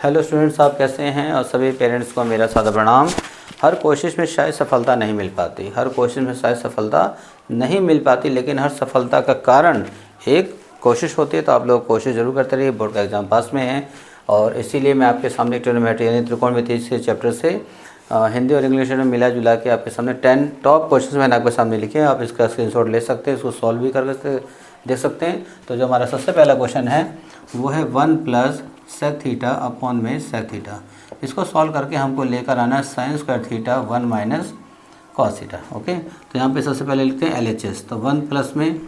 Hello students, आप कैसे हैं? और सभी पेरेंट्स को मेरा सादर प्रणाम। हर कोशिश में शायद सफलता नहीं मिल पाती, लेकिन हर सफलता का कारण एक कोशिश होती है। तो आप लोग कोशिश ज़रूर करते रहिए। बोर्ड का एग्ज़ाम पास में है और इसीलिए मैं आपके सामने ट्रिग्नोमेट्री यानी त्रिकोणमिति के चैप्टर से हिंदी और इंग्लिश में मिला जुला के आपके सामने 10 टॉप क्वेश्चंस मैंने आपके सामने लिखे हैं। आप इसका स्क्रीनशॉट ले सकते हैं, इसको सॉल्व भी करके देख सकते हैं। तो जो हमारा सबसे पहला क्वेश्चन है वो है 1 प्लस सेक थीटा अपॉन में सेक थीटा। इसको सॉल्व करके हमको लेकर आना है sign square theta 1 minus cos theta. Okay, तो यहाँ पे सबसे पहले लिखते हैं LHS। तो 1 प्लस में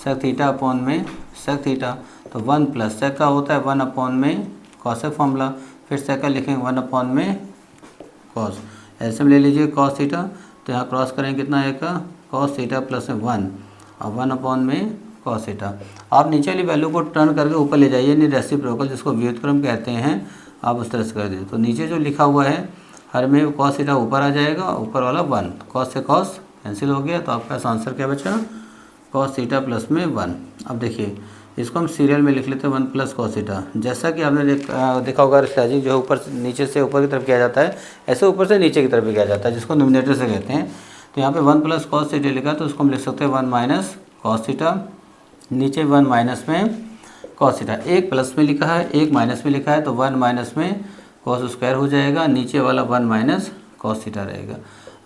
सेक थीटा अपॉन में सेक थीटा, तो 1 प्लस सेक का होता है 1 अपॉन में कॉसेक फॉर्मूला, फिर सेक का लिखेंगे 1 अपॉन में कॉस। ऐसे में ले लीजिए कॉस थीटा, तो यहाँ क्रॉस करेंगे कितना आएगा कॉस थीटा प्लस में 1 और 1 अपॉन में कॉस थीटा। आप नीचे वाली वैल्यू को टर्न करके ऊपर ले जाइए, यानी रेसिप्रोकल जिसको व्युत्क्रम कहते हैं, आप उस तरह से कर दीजिए। तो नीचे जो लिखा हुआ है हर में कॉस थीटा ऊपर आ जाएगा, ऊपर वाला 1, कॉस से कॉस कैंसिल हो गया, तो आपका आंसर क्या बचा कॉस थीटा प्लस में 1। अब देखिए इसको हम सीरियल में लिख लेते हैं 1 प्लस कॉस थीटा। जैसा कि आपने देखा होगा स्लैजिंग जो है ऊपर से नीचे से ऊपर की तरफ किया जाता है, ऐसे ऊपर से नीचे की तरफ भी किया जाता है, जिसको न्यूमरेटर से कहते हैं। तो यहाँ पे 1 प्लस कॉस थीटा लिखा, तो उसको हम लिख सकते हैं 1 माइनस कॉस थीटा, नीचे 1 माइनस में कॉस थीटा। एक प्लस में लिखा है, एक माइनस में लिखा है, तो 1 माइनस में कॉस स्क्वायर हो जाएगा, नीचे वाला 1 माइनस कॉस थीटा रहेगा।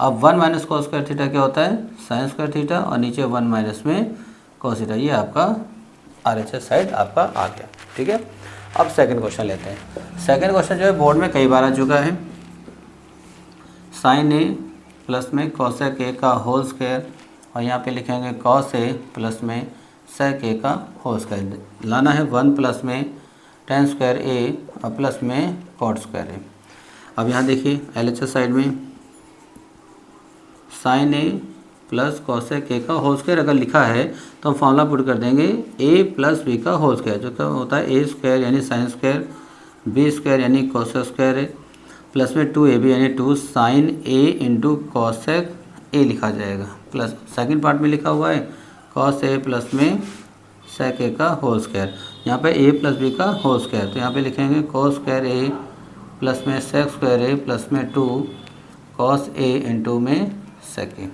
अब 1 माइनस कॉस स्क्वायर थीटा क्या होता है साइन स्क्वायर थीटा, और नीचे 1 माइनस में कॉस थीटा। ये आपका RHS साइड आपका आ गया। ठीक है, अब सेकंड क्वेश्चन लेते हैं। सेकंड क्वेश्चन जो है बोर्ड में कई बार आ चुका है। साइन A प्लस में कॉसेक A का होल स्क्वायर, और यहाँ पे लिखेंगे कॉस A प्लस में सेक A का होल स्क्वायर। लाना है 1 प्लस में टेन स्क्वायर A और प्लस में कॉट स्क्वायर A। अब यहाँ देखिए LHS साइड में sine A plus cosec A का होल स्क्वायर अगर लिखा है तो हम फॉर्मूला पुट कर देंगे A प्लस B का होल स्क्वायर, जो क्या होता है A स्क्वायर यानी साइन स्क्वायर, B स्क्वायर यानी कॉसेक स्क्वायर है, प्लस में 2AB यानी 2 sine A into cosec A लिखा जाएगा। प्लस सेकंड पार्ट में लिखा हुआ है कॉस A प्लस में सेक A का होल स्क्वायर। यहाँ पे A प्लस B का होल स्क्वायर, तो यहाँ पे लिखेंगे कॉस स्क्वायर A प्लस में सेक स्क्वायर A प्लस में 2 कॉस A इंटू में सेक A।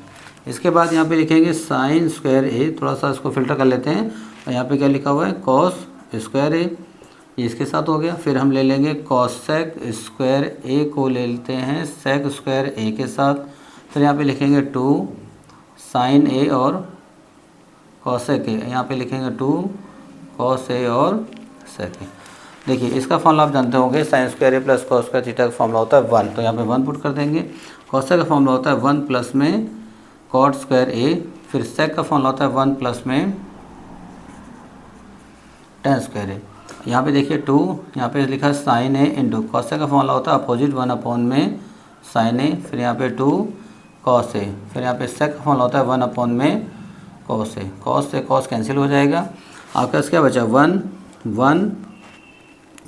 इसके बाद यहाँ पे लिखेंगे साइन स्क्वायर A, थोड़ा सा इसको फिल्टर कर लेते हैं, और यहाँ पे क्या लिखा हुआ है कॉस स्क्वायर A, ये इसके साथ हो गया। फिर हम ले लेंगे कॉसेक स्क्वायर A को ले लेते हैं सेक स्क्वायर A के साथ, फिर यहाँ पे लिखेंगे 2 साइन A और कॉसेक A, यहाँ पे लिखेंगे 2 कॉस A और सेक A। देखिए इसका फॉर्मूला आप जानते होंगे sine square A plus cos square theta का फॉर्मूला होता है 1, तो यहाँ पे 1 पुट कर देंगे। कॉसेक का फॉर्मूला होता है 1 प्लस में कॉट स्क्वायर A, फिर सेक का फॉर्मूला होता है 1 प्लस में टेन स्क्वायर A। यहाँ पे देखिए 2, यहाँ पे लिखा है साइन A इंटू कॉसेक का फॉर्मूला होता है अपोजिट 1 अपॉन में साइन A, फिर यहाँ पे 2 कॉस A, फिर यहाँ पे सेक का फॉर्मूला होता है 1 अपॉन में कॉस A। कॉस से कॉस कैंसिल हो जाएगा, आपका क्या बचा 1 1,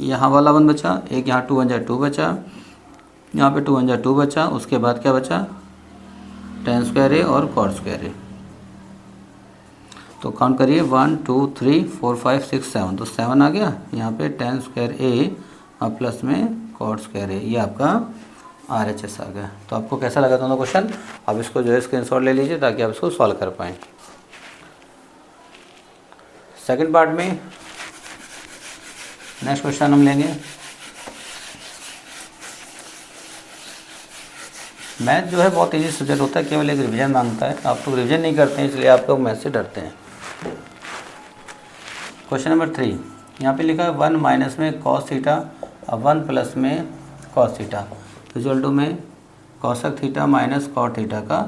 यहाँ वाला 1 बचा, एक यहाँ 2 1 जा 2 बचा, यहाँ पे 2 1 जा 2 बचा, उसके बाद क्या बचा टेन स्क्वायर A और कॉट स्क्वायर A। तो काउंट करिए 1 2 3 4 5 6 7, तो 7 आ गया। यहाँ पे टेन स्क्वायर A और प्लस में कॉट स्क्वायर A, ये आपका RHS आ गया। तो आपको कैसा लगा दोनों क्वेश्चन? आप इसको जो है स्क्रीनशॉट ले लीजिए ताकि आप इसको सॉल्व कर पाएँ। सेकंड पार्ट में नेक्स्ट क्वेश्चन हम लेंगे। मैथ जो है बहुत ईजी सब्जेक्ट होता है, केवल एक रिवीजन मांगता है। आप लोग रिवीजन नहीं करते हैं, इसलिए आप लोग मैथ से डरते हैं। क्वेश्चन नंबर 3, यहाँ पे लिखा है 1 माइनस में कॉस थीटा और 1 प्लस में कॉस थीटा इक्वल टू में cosec theta minus cot theta का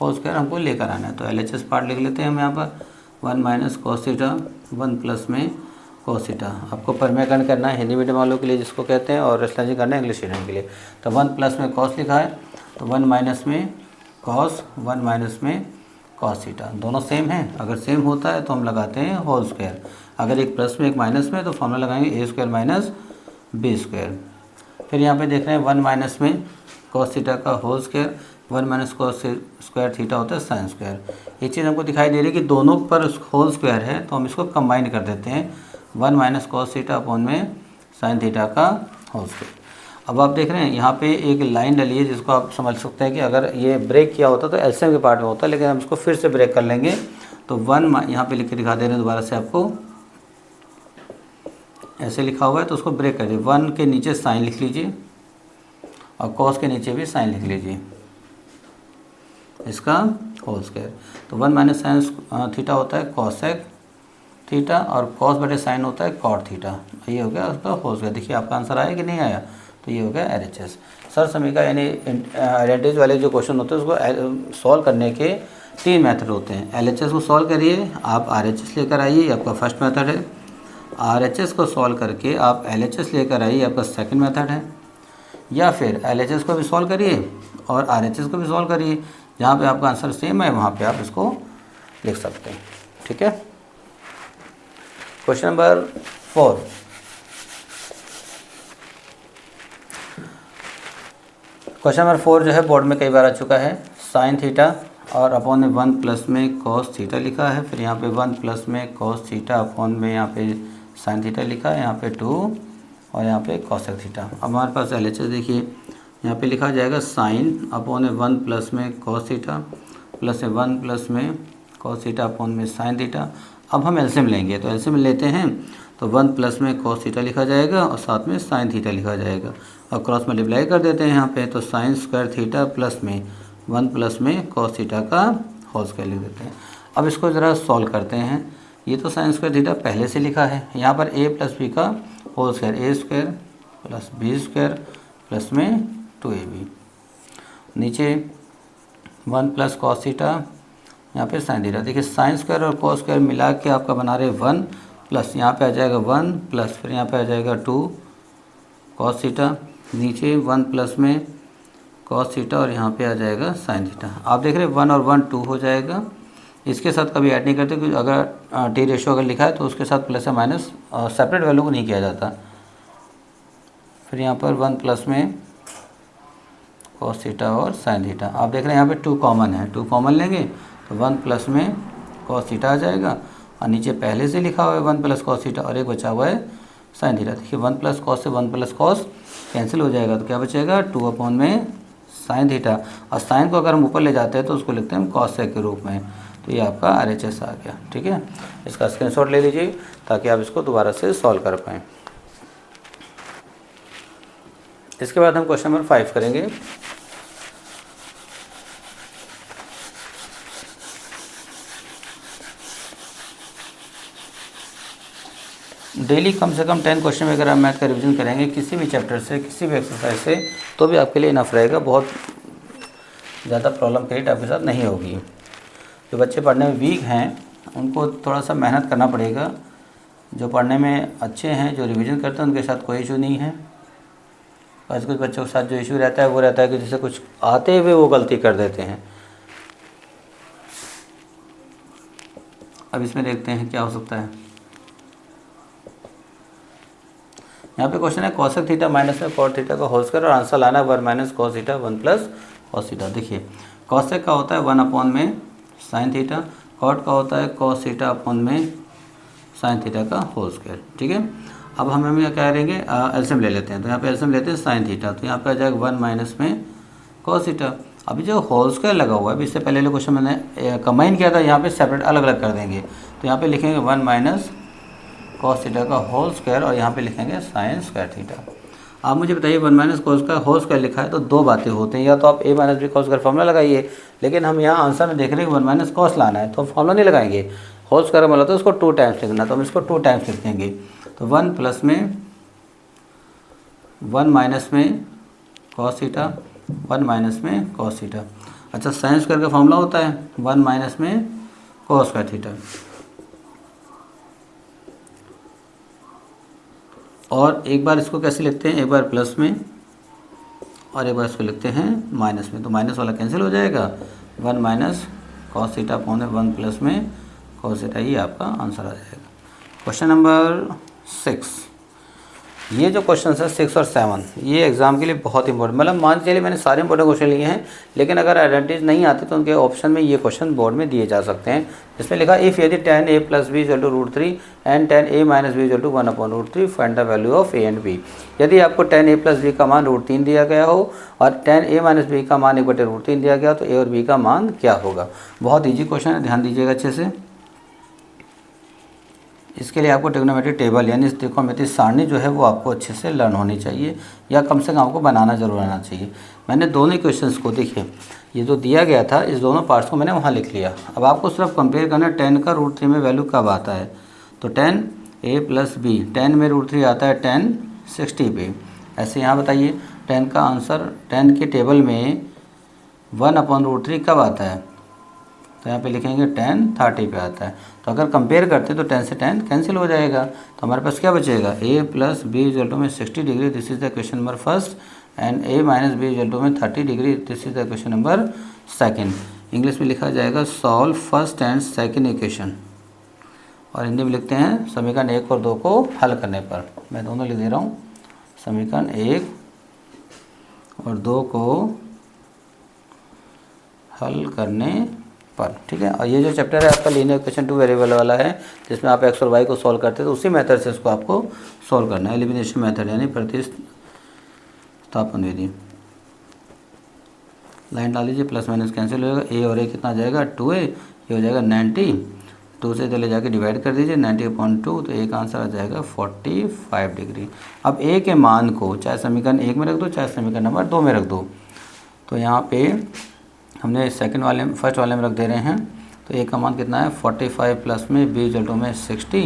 होल स्क्वायर हमको लेकर आना है। तो LHS पार्ट लिख लेते हैं हम यहाँ पर 1 माइनस कॉस थीटा 1 प्लस में कॉस थीटा। आपको परमेयकरण करना है हिंदी मीडियम वालों के लिए जिसको कहते हैं, और रेशनलाइजिंग करना है इंग्लिश मीडियम के लिए। तो 1 प्लस में कॉस लिखा है, तो 1 माइनस में कॉस 1 माइनस में कॉस थीटा, दोनों सेम हैं। अगर सेम होता है तो हम लगाते हैं होल स्क्वायर, अगर एक प्लस में एक माइनस में तो फॉर्मूला लगाएंगे A square minus B square. फिर यहाँ पे देख रहे हैं 1 माइनस में कॉस थीटा का whole square, 1 minus cos square theta होता है साइन स्क्वायर। एक चीज़ हमको दिखाई दे रही है कि दोनों पर होल स्क्वायर है, तो हम इसको कंबाइन कर देते हैं 1 माइनस कॉस थीटा अपॉन में साइन थीटा का होल स्क्वायर। अब आप देख रहे हैं यहाँ पे एक लाइन डली है जिसको आप समझ सकते हैं कि अगर ये ब्रेक किया होता तो एलसीएम के पार्ट में होता, लेकिन हम इसको फिर से ब्रेक कर लेंगे। तो 1 यहाँ पे लिख के दिखा दे रहे हैं दोबारा से आपको, ऐसे लिखा हुआ है तो उसको ब्रेक कर दीजिए। 1 के नीचे साइन लिख लीजिए और कॉस के नीचे भी साइन लिख लीजिए, इसका होल स्क्वायर। तो 1 माइनस साइन थीटा होता है कॉसेक थीटा और कॉस बटे साइन होता है कॉट थीटा। ये हो गया उसका होल स्क्वायर। देखिए आपका आंसर आया कि नहीं आया, तो ये हो गया RHS। सर समीका यानी आइडेंटिटीज वाले जो क्वेश्चन होते हैं उसको सॉल्व करने के 3 मेथड होते हैं। LHS को सॉल्व करिए, आप RHS लेकर आइए, ये आपका फर्स्ट मेथड है। RHS को सॉल्व करके आप LHS लेकर आइए, आपका सेकंड मेथड है। या फिर LHS को भी सॉल्व करिए और RHS को भी सॉल्व करिए, जहाँ पे आपका आंसर सेम है वहाँ पे आप इसको लिख सकते हैं। ठीक है। क्वेश्चन नंबर 4, क्वेश्चन नंबर 4 जो है बोर्ड में कई बार आ चुका है। साइन थीटा और अपॉन में 1 प्लस में कॉस थीटा लिखा है, फिर यहाँ पे 1 प्लस में कॉस थीटा अपॉन में यहाँ पे साइन थीटा लिखा है, यहाँ पे 2 और यहाँ पे कॉसेक थीटा। अब हमारे पास LHS देखिए, यहाँ पे लिखा जाएगा साइन अपॉन में 1 प्लस में कॉस थीटा प्लस 1 प्लस में कॉस थीटा अपॉन में साइन थीटा। अब हम एलसीएम लेंगे, तो एलसीएम लेते हैं तो 1 प्लस में कॉस थीटा लिखा जाएगा और साथ में साइन थीटा लिखा जाएगा और क्रॉस मल्टीप्लाई कर देते हैं यहाँ पे, तो साइन स्क्वायर थीटा प्लस में 1 प्लस में कॉस थीटा का होल स्क्वायर लिख देते हैं। अब इसको ज़रा सॉल्व करते हैं। ये तो साइन स्क्वायर थीटा पहले से लिखा है, यहाँ पर a प्लस बी का whole square, A square plus B square plus में 2ab, नीचे 1 प्लस कॉस थीटा, यहाँ पे साइन थीटा। देखिए साइन स्क्वायर और कॉस स्क्वायर मिला के आपका बना रहे 1 प्लस यहाँ पे आ जाएगा 1 प्लस फिर यहाँ पे आ जाएगा 2 कॉस थीटा, नीचे 1 प्लस में कॉस थीटा और यहाँ पे आ जाएगा साइन थीटा। आप देख रहे हैं 1 और 1 2 हो जाएगा। इसके साथ कभी ऐड नहीं करते क्योंकि अगर टी रेशो अगर लिखा है तो उसके साथ प्लस या माइनस सेपरेट वैल्यू को नहीं किया जाता। फिर यहाँ पर 1 प्लस में कॉस थीटा और साइन थीटा। आप देख रहे हैं यहाँ पे 2 कॉमन है, 2 कॉमन लेंगे तो 1 प्लस में कॉस थीटा आ जाएगा और नीचे पहले से लिखा हुआ है 1 प्लस कॉस थीटा और एक बचा हुआ है साइन थीटा। देखिए 1 प्लस कॉस से 1 प्लस कॉस कैंसिल हो जाएगा, तो क्या बचेगा 2 अपॉन में साइन थीटा। और साइन को अगर हम ऊपर ले जाते हैं तो उसको लिखते हैं हम कॉसेक के रूप में। तो ये आपका RHS आ गया। ठीक है, इसका स्क्रीनशॉट ले लीजिए ताकि आप इसको दोबारा से सॉल्व कर पाएँ। इसके बाद हम क्वेश्चन नंबर 5 करेंगे। डेली कम से कम 10 क्वेश्चन अगर आप मैथ का रिवीजन करेंगे किसी भी चैप्टर से, किसी भी एक्सरसाइज से, तो भी आपके लिए इनफ रहेगा। बहुत ज़्यादा प्रॉब्लम क्रिएट आपके साथ नहीं होगी। जो बच्चे पढ़ने में वीक हैं उनको थोड़ा सा मेहनत करना पड़ेगा। जो पढ़ने में अच्छे हैं, जो रिवीजन करते हैं, उनके साथ कोई इशू नहीं है। बस कुछ बच्चों के साथ जो इशू रहता है वो रहता है कि जैसे कुछ आते हुए वो गलती कर देते हैं। अब इसमें देखते हैं क्या हो सकता है। यहाँ पे क्वेश्चन है कॉसेक थीटा माइनस में कॉट थीटा का होल स्क्वायर और आंसर लाना 1 minus cos theta 1 plus cos theta. देखिए कॉसेक का होता है 1 अपॉन में साइन थीटा, कॉट का होता है कॉस थीटा अपॉन में साइन थीटा का होल स्क्वायर। ठीक है, अब हम क्या करेंगे, एलसीएम ले लेते हैं। तो यहाँ पे एलसीएम लेते हैं साइन थीटा, तो यहाँ पे आ जाएगा 1 माइनस में कॉस थीटा। अभी जो होल स्क्वायर लगा हुआ है, अभी इससे पहले क्वेश्चन मैंने कंबाइन किया था, यहाँ पे सेपरेट अलग अलग कर देंगे। तो यहाँ पे लिखेंगे 1 माइनस कॉस थीटा का होल स्क्वायर और यहाँ पे लिखेंगे साइन स्क्वायर थीटा। आप मुझे बताइए 1 माइनस कॉस का होल स्क्वायर लिखा है तो दो बातें होती हैं, या तो आप a minus B cos square formula लगाइए, लेकिन हम यहाँ आंसर में देख रहे हैं 1 माइनस कॉस लाना है तो हम फॉर्मूला नहीं लगाएंगे। होल स्क्वायर का मतलब तो उसको 2 टाइम्स लिखना, तो हम इसको 2 टाइम्स लिख देंगे। तो 1 प्लस में 1 माइनस में कॉस थीटा 1 माइनस में कॉस थीटा। अच्छा, साइन स्क्वायर का फॉर्मूला होता है 1 माइनस में कॉस स्क्वायर थीटा। और एक बार इसको कैसे लिखते हैं, एक बार प्लस में और एक बार इसको लिखते हैं माइनस में, तो माइनस वाला कैंसिल हो जाएगा। 1 minus cos theta upon 1 plus में कॉस थीटा, ये आपका आंसर आ जाएगा। क्वेश्चन नंबर 6, ये जो क्वेश्चन है 6 और 7 ये एग्जाम के लिए बहुत इंपॉर्टेंट, मतलब मान चलिए मैंने सारे इंपॉर्टेंट क्वेश्चन लिए हैं, लेकिन अगर आइडेंटिटीज नहीं आती तो उनके ऑप्शन में ये क्वेश्चन बोर्ड में दिए जा सकते हैं। इसमें लिखा इफ़ यदि tan a + b = √3 and tan a - b = 1/√3 find the value of a and b। यदि आपको tan a + b का मान √3 दिया गया हो और tan a - b का मान 1/√3 दिया गया, तो a और b का मान क्या होगा। बहुत ईजी क्वेश्चन है, ध्यान दीजिएगा अच्छे से। इसके लिए आपको ट्रिग्नोमेट्री टेबल यानी त्रिकोणमितीय सारणी जो है वो आपको अच्छे से लर्न होनी चाहिए, या कम से कम आपको बनाना जरूर आना चाहिए। मैंने दोनों क्वेश्चंस को देखिए, ये जो दिया गया था इस दोनों पार्ट्स को मैंने वहाँ लिख लिया। अब आपको सिर्फ कंपेयर करना है tan का √3 में वैल्यू कब आता है। तो tan a + b, tan में √3 आता है tan 60 पे। ऐसे यहाँ बताइए tan का आंसर, tan के टेबल में 1/√3 कब आता है, तो यहाँ पे लिखेंगे tan 30 पे आता है। तो अगर कंपेयर करते तो tan से tan कैंसिल हो जाएगा, तो हमारे पास क्या बचेगा a + b = 60 degree, this is the question number first, and a - b = 30 degree, this is the question number second. English में लिखा जाएगा solve first and second equation, और हिंदी में लिखते हैं समीकरण 1 और 2 को हल करने पर। मैं दोनों लिख दे रहा हूँ, समीकरण 1 और 2 को हल करने पर, ठीक है। और ये जो चैप्टर है आपका लीनियर इक्वेशन 2 वेरिएबल वाला है, जिसमें आप x और y को सॉल्व करते हैं, तो उसी मेथड से इसको आपको सॉल्व करना है, एलिमिनेशन मेथड यानी प्रतिस्थापन विधि। लाइन डाल लीजिए, प्लस माइनस कैंसिल हो जाएगा, a और a कितना आ जाएगा 2a, ये हो जाएगा 90, 2 से चले जाके डिवाइड कर दीजिए 90/2, तो a का आंसर आ जाएगा 45 डिग्री। अब a के मान को चाहे समीकरण 1 में रख दो चाहे समीकरण नंबर 2 में रख दो, तो यहाँ पे हमने फर्स्ट वाले में रख दे रहे हैं, तो a का मान कितना है 45 प्लस में b = में 60,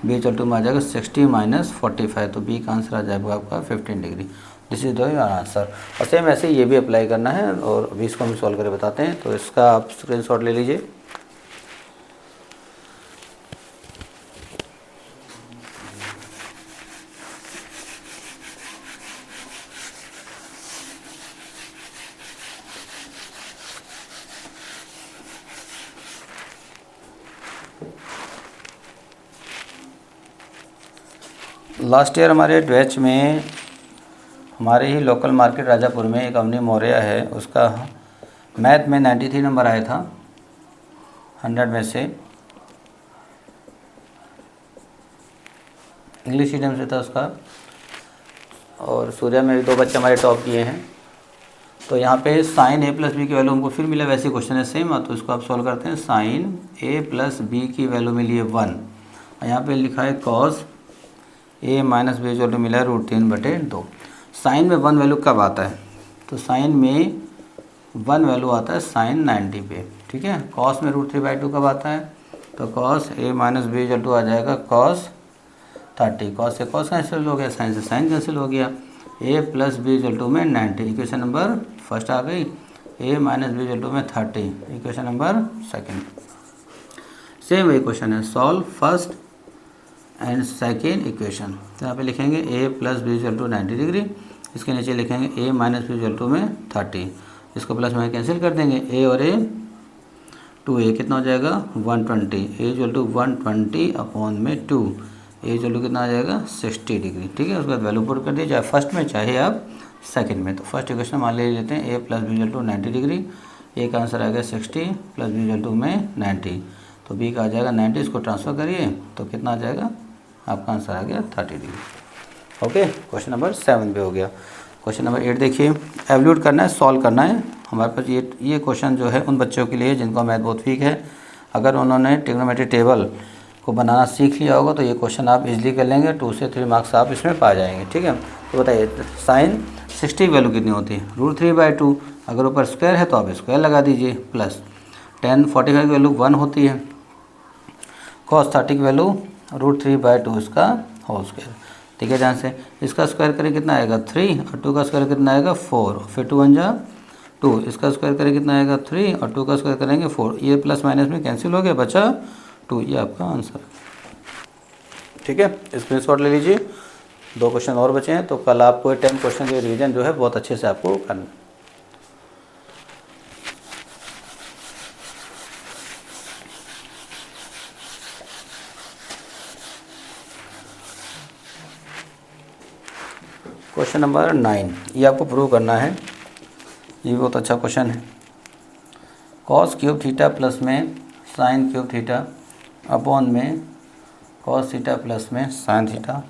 b = में आ जाएगा 60 - 45, तो b का आंसर आ जाएगा आपका 15 degree. This is the answer. और सेम ऐसे ये भी अप्लाई करना है, और अभी इसको हम सॉल्व करके बताते हैं। तो इसका आप स्क्रीनशॉट ले लीजिए। लास्ट ईयर हमारे बैच में हमारे ही लोकल मार्केट राजापुर में एक अवनी मौर्य है, उसका मैथ में 93 नंबर आया था 100 में से। इंग्लिश मीडियम से था उसका, और सूर्या में भी 2 बच्चे हमारे टॉप किए हैं। तो यहाँ पे साइन a + b की वैल्यू हमको फिर मिला, वैसे क्वेश्चन है सेम, तो इसको आप सॉल्व करते हैं। साइन a + b की वैल्यू मिली है 1, और यहाँ पे लिखा है कॉस a - b = मिला है √3/2। साइन में 1 वैल्यू कब आता है, तो साइन में 1 वैल्यू आता है साइन 90 पे, ठीक है। कॉस में √3/2 कब आता है, तो कॉस a - b = आ जाएगा कॉस 30, कॉस से कॉस कैंसिल हो गया, साइन से साइन कैंसिल हो गया, a + b = में 90, इक्वेशन नंबर फर्स्ट आ गई। a - b = में 30, इक्वेशन नंबर सेकंड। सेम वही क्वेश्चन है, solve first and second equation. तो यहाँ पे लिखेंगे a + b = 90 डिग्री, इसके नीचे लिखेंगे a - b = में 30, इसको प्लस में कैंसिल कर देंगे, a और a 2a कितना हो जाएगा 120, a = 120/2, a = कितना आ जाएगा 60 डिग्री, ठीक है। उसके बाद वैल्यू पुट कर दिए, चाहे फर्स्ट में चाहे आप सेकंड में। तो फर्स्ट इक्वेशन मान ले लेते हैं a + b = 90 डिग्री, a का आंसर आ गया 60 + b = में 90, तो b का आ जाएगा 90, इसको ट्रांसफ़र करिए तो कितना आ जाएगा, आपका आंसर आ गया 30 डिग्री। ओके, क्वेश्चन नंबर 7 पे हो गया। क्वेश्चन नंबर 8 देखिए, एवल्यूट करना है, सॉल्व करना है। हमारे पास ये क्वेश्चन जो है उन बच्चों के लिए जिनका मैथ बहुत वीक है, अगर उन्होंने ट्रिग्नोमेट्री टेबल को बनाना सीख लिया होगा तो ये क्वेश्चन आप इजीली कर लेंगे, 2 से 3 मार्क्स आप इसमें पा जाएंगे, ठीक है। तो बताइए साइन 60 की वैल्यू कितनी होती है, √3/2, अगर ऊपर स्क्वायर है तो आप स्क्वायर लगा दीजिए, प्लस tan 45 की वैल्यू 1 होती है, cos 30 की वैल्यू √3/2 इसका होल स्क्वायर, ठीक है। ध्यान से इसका स्क्वायर करें कितना आएगा 3, और 2 का स्क्वायर कितना आएगा 4, और फिर 2 × 1 = 2, इसका स्क्वायर करें कितना आएगा 3, और 2 का स्क्वायर करेंगे 4, ये प्लस माइनस में कैंसिल हो गया, बचा 2, ये आपका आंसर, ठीक है। स्क्रीनशॉट ले लीजिए। 2 क्वेश्चन और बचे हैं, तो कल आपको 10 क्वेश्चन के रिवीजन जो है बहुत अच्छे से आपको करना है। क्वेश्चन नंबर 9, ये आपको प्रूव करना है, ये बहुत अच्छा क्वेश्चन है। कॉस क्यूब थीटा प्लस में साइन क्यूब थीटा अपॉन में कॉस थीटा प्लस में साइन थीटा,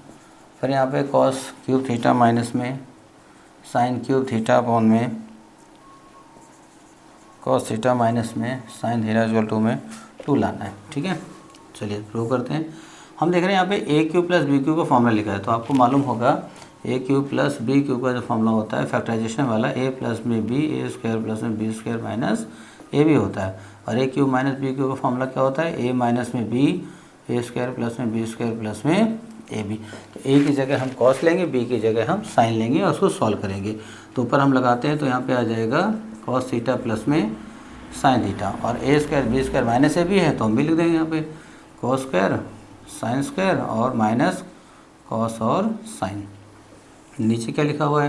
फिर यहाँ पे कॉस क्यूब थीटा माइनस में साइन क्यूब थीटा अपॉन में कॉस थीटा माइनस में साइन थीटा इक्वल टू में 2 लाना है। ठीक है, चलिए प्रूव करते हैं। हम देख रहे हैं यहाँ पे A cube plus B cube का फॉर्मूला लिखा है, तो आपको मालूम होगा A cube plus B cube का जो फॉर्मूला होता है फैक्टराइजेशन वाला, ए प्लस में बी ए स्क्वायर प्लस में B square minus A B होता है। और A cube minus B cube का फॉर्मूला क्या होता है, ए माइनस में बी ए स्क्वायर प्लस में बी स्क्वायर प्लस में ए बी। तो ए की जगह हम कॉस लेंगे, बी की जगह हम साइन लेंगे और उसको सॉल्व करेंगे। तो ऊपर हम लगाते हैं तो यहाँ पे आ जाएगा कॉस थीटा प्लस में साइन थीटा, और A square B square minus A B है तो हम भी लिख देंगे यहाँ पे कॉस स्क्वायर साइन स्क्वायर और माइनस कॉस और साइन। नीचे क्या लिखा हुआ है,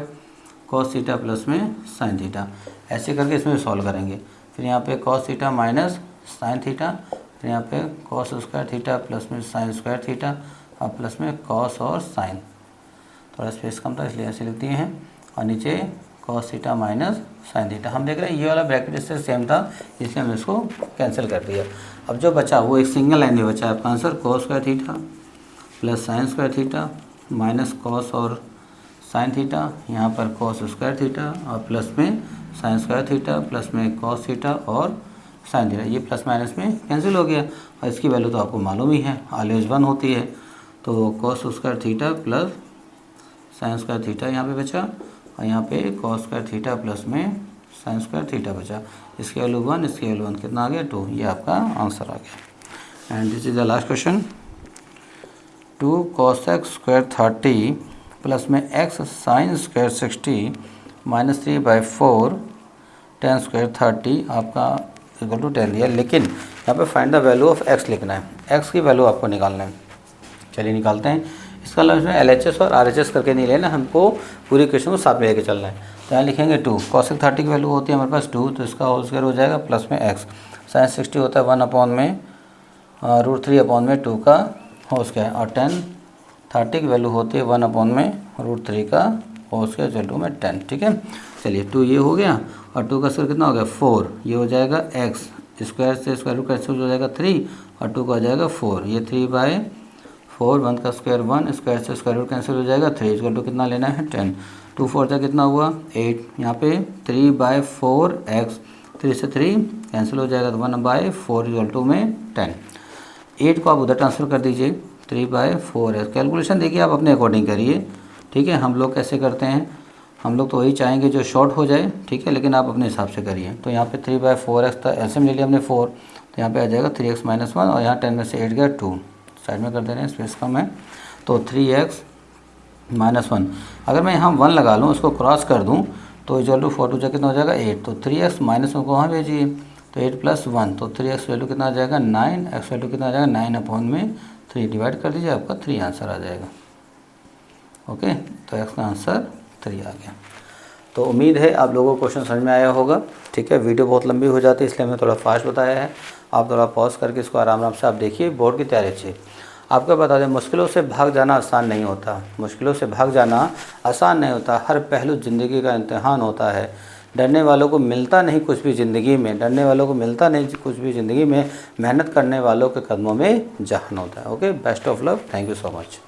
कॉस थीटा प्लस में साइन थीटा। ऐसे करके इसमें सॉल्व करेंगे। फिर यहाँ पे cos theta minus sine theta, फिर यहाँ पे कॉस स्क्वायर थीटा प्लस में साइन स्क्वायर थीटा और प्लस में कॉस और साइन। थोड़ा स्पेस कम था इसलिए ऐसे लिख दिए हैं, और नीचे cos theta minus sine theta. हम देख रहे हैं ये वाला ब्रैकेट इससे सेम था इसलिए हमने इसको कैंसिल कर दिया। अब जो बचा वो एक सिंगल लाइन में बचा है। आपका answer cos square theta plus sign square theta minus cos और साइन थीटा, यहाँ पर कॉस स्क्वायर थीटा और प्लस में साइन स्क्वायर थीटा प्लस में कॉस थीटा और साइन थीटा। ये प्लस माइनस में कैंसिल हो गया और इसकी वैल्यू तो आपको मालूम ही है, ऑलवेज 1 होती है। तो cos square theta plus sign square theta यहाँ पे बचा, और यहाँ पे कॉस स्क्वायर थीटा प्लस में साइन स्क्वायर थीटा बचा। इसकी वैल्यू 1, इसकी वैल्यू 1, कितना आ गया 2। ये आपका आंसर आ गया। And this is the last question. 2 cos x square 30 plus में x sine square 60 minus 3/4 tan square 30 आपका इक्वल टू 10 दिया, लेकिन यहाँ पे find the value of x लिखना है। x की वैल्यू आपको निकालना है। चलिए निकालते हैं। इसका मतलब इसमें LHS और RHS करके नहीं लेना, हमको पूरी क्वेश्चन को साथ में लेके चलना है। तो यहाँ लिखेंगे 2 cos 30 की वैल्यू होती है हमारे पास 2, तो इसका होल स्क्वायर हो जाएगा प्लस में x। साइन 60 होता है 1 अपॉन में √3 अपॉन में 2 का होल स्क्वायर, और tan 30 की वैल्यू होती है 1 अपॉन में √3 का होल स्क्वायर इक्वल टू में 10। ठीक है, चलिए 2 ये हो गया, और 2 का स्क्वायर कितना हो गया 4, ये हो जाएगा x स्क्वायर से स्क्वायर रूट कैंसिल हो जाएगा 3 और 2 का आ जाएगा 4, ये 3/4, 1 का स्क्वायर 1 स्क्वायर से स्क्वायर रूट कैंसिल हो जाएगा 3 इक्वल टू कितना लेना है 10। 2 4 जा कितना हुआ 8, यहाँ पे 3/4x, 3 से 3 कैंसिल हो जाएगा तो 1/4 इक्वल टू में 10। 8 को आप उधर ट्रांसफ़र कर दीजिए, 3/4x। कैलकुलेशन देखिए आप अपने अकॉर्डिंग करिए। ठीक है, हम लोग कैसे करते हैं, हम लोग तो वही चाहेंगे जो शॉर्ट हो जाए। ठीक है, लेकिन आप अपने हिसाब से करिए। तो यहाँ पे 3/4x था, ऐसे में ले लिया हमने 4, तो यहाँ पे आ जाएगा 3x - 1, और यहाँ 10 में से 8 गया 2, साइड में कर दे रहे हैं, स्पेस कम है। तो 3x - 1, अगर मैं यहाँ 1 लगा लूँ, उसको क्रॉस कर दूँ तो इक्वल टू 4 2 कितना हो जाएगा 8। तो 3x - 1 को वहाँ भेजिए, तो 8 + 1, तो 3x वैल्यू कितना आ जाएगा 9, x वैल्यू कितना आ जाएगा 9 अपॉन में 3 डिवाइड कर दीजिए, आपका 3 आंसर आ जाएगा। ओके, तो x का आंसर 3 आ गया। तो उम्मीद है आप लोगों को क्वेश्चन समझ में आया होगा। ठीक है, वीडियो बहुत लंबी हो जाती है इसलिए हमने थोड़ा फास्ट बताया है। आप थोड़ा पॉज करके इसको आराम आराम से आप देखिए, बोर्ड की तैयारी अच्छी। आपको बता दें, मुश्किलों से भाग जाना आसान नहीं होता, मुश्किलों से भाग जाना आसान नहीं होता। हर पहलू ज़िंदगी का इम्तिहान होता है। डरने वालों को मिलता नहीं कुछ भी ज़िंदगी में, डरने वालों को मिलता नहीं कुछ भी ज़िंदगी में, मेहनत करने वालों के कदमों में जहान होता है। Okay, best of luck, thank you so much.